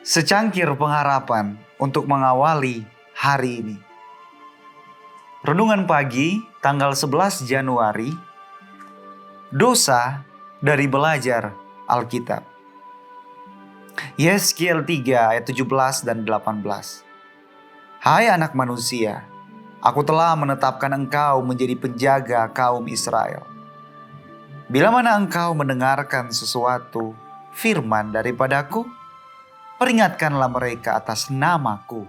Secangkir pengharapan untuk mengawali hari ini. Renungan pagi tanggal 11 Januari. Dosa dari belajar Alkitab. Yeskiel 3 ayat 17 dan 18. Hai anak manusia, aku telah menetapkan engkau menjadi penjaga kaum Israel. Bila mana engkau mendengarkan sesuatu firman daripadaku, peringatkanlah mereka atas namaku.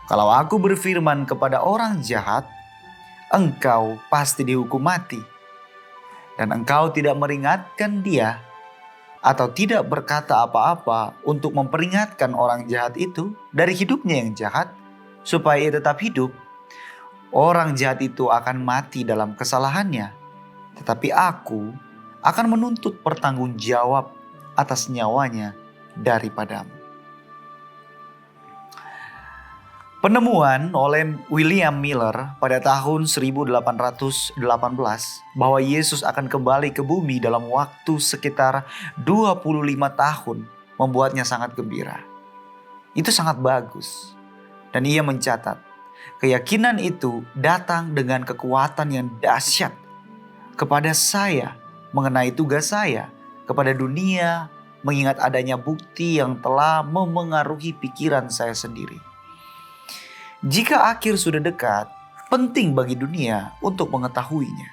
Kalau aku berfirman kepada orang jahat, engkau pasti dihukum mati. Dan engkau tidak meringatkan dia atau tidak berkata apa-apa untuk memperingatkan orang jahat itu dari hidupnya yang jahat, supaya ia tetap hidup. Orang jahat itu akan mati dalam kesalahannya, tetapi aku akan menuntut pertanggungjawab atas nyawanya daripadamu. Penemuan oleh William Miller pada tahun 1818 bahwa Yesus akan kembali ke bumi dalam waktu sekitar 25 tahun membuatnya sangat gembira. Itu sangat bagus. Dan ia mencatat, keyakinan itu datang dengan kekuatan yang dahsyat kepada saya mengenai tugas saya, kepada dunia, mengingat adanya bukti yang telah memengaruhi pikiran saya sendiri. Jika akhir sudah dekat, penting bagi dunia untuk mengetahuinya.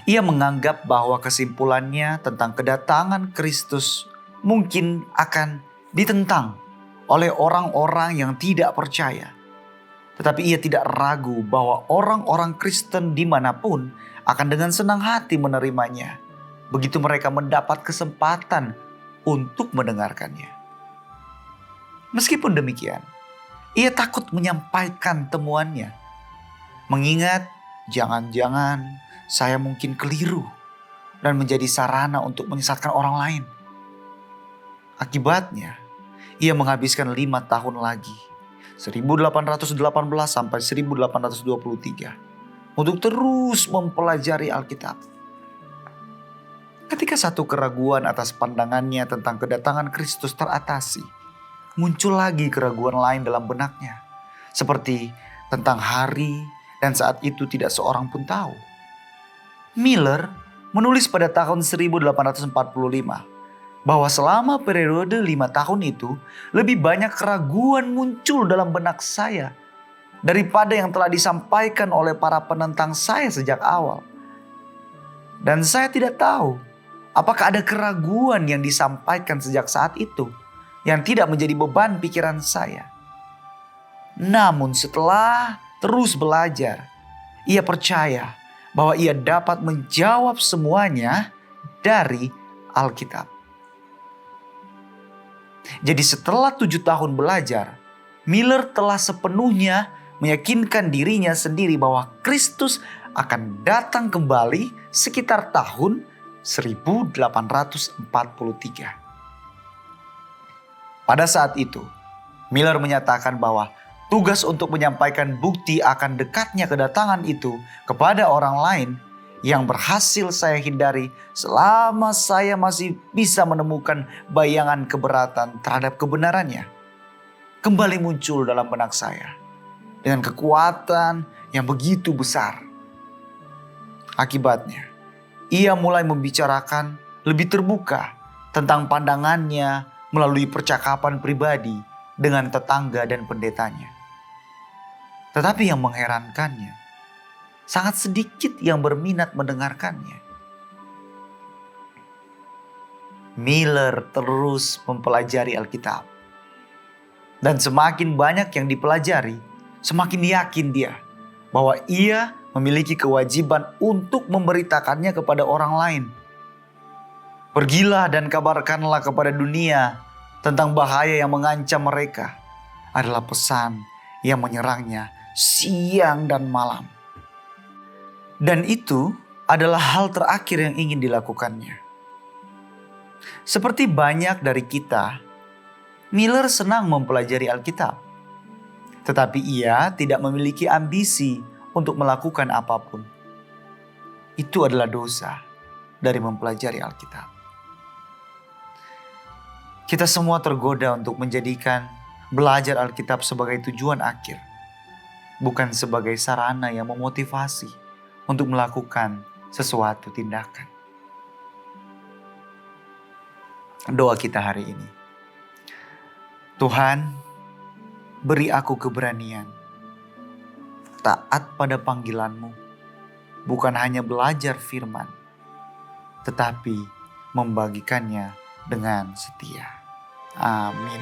Ia menganggap bahwa kesimpulannya tentang kedatangan Kristus mungkin akan ditentang oleh orang-orang yang tidak percaya. Tetapi ia tidak ragu bahwa orang-orang Kristen dimanapun akan dengan senang hati menerimanya, begitu mereka mendapat kesempatan untuk mendengarkannya. Meskipun demikian, ia takut menyampaikan temuannya, mengingat jangan-jangan saya mungkin keliru dan menjadi sarana untuk menyesatkan orang lain. Akibatnya, ia menghabiskan 5 tahun lagi, 1818 sampai 1823, untuk terus mempelajari Alkitab. Ketika satu keraguan atas pandangannya tentang kedatangan Kristus teratasi, muncul lagi keraguan lain dalam benaknya, seperti tentang hari dan saat itu tidak seorang pun tahu. Miller menulis pada tahun 1845 bahwa selama periode 5 tahun itu lebih banyak keraguan muncul dalam benak saya daripada yang telah disampaikan oleh para penentang saya sejak awal. Dan saya tidak tahu apakah ada keraguan yang disampaikan sejak saat itu yang tidak menjadi beban pikiran saya. Namun setelah terus belajar, ia percaya bahwa ia dapat menjawab semuanya dari Alkitab. Jadi setelah 7 tahun belajar, Miller telah sepenuhnya meyakinkan dirinya sendiri bahwa Kristus akan datang kembali sekitar tahun 1843. Pada saat itu, Miller menyatakan bahwa tugas untuk menyampaikan bukti akan dekatnya kedatangan itu kepada orang lain yang berhasil saya hindari selama saya masih bisa menemukan bayangan keberatan terhadap kebenarannya, kembali muncul dalam benak saya dengan kekuatan yang begitu besar. Akibatnya, ia mulai membicarakan lebih terbuka tentang pandangannya melalui percakapan pribadi dengan tetangga dan pendetanya. Tetapi yang mengherankannya, sangat sedikit yang berminat mendengarkannya. Miller terus mempelajari Alkitab. Dan semakin banyak yang dipelajari, semakin yakin dia bahwa ia memiliki kewajiban untuk memberitakannya kepada orang lain. Pergilah dan kabarkanlah kepada dunia tentang bahaya yang mengancam mereka, adalah pesan yang menyerangnya siang dan malam. Dan itu adalah hal terakhir yang ingin dilakukannya. Seperti banyak dari kita, Miller senang mempelajari Alkitab. Tetapi ia tidak memiliki ambisi untuk melakukan apapun. Itu adalah dosa dari mempelajari Alkitab. Kita semua tergoda untuk menjadikan belajar Alkitab sebagai tujuan akhir, bukan sebagai sarana yang memotivasi untuk melakukan sesuatu tindakan. Doa kita hari ini, Tuhan, beri aku keberanian, taat pada panggilan-Mu, bukan hanya belajar firman, tetapi membagikannya dengan setia. Amin.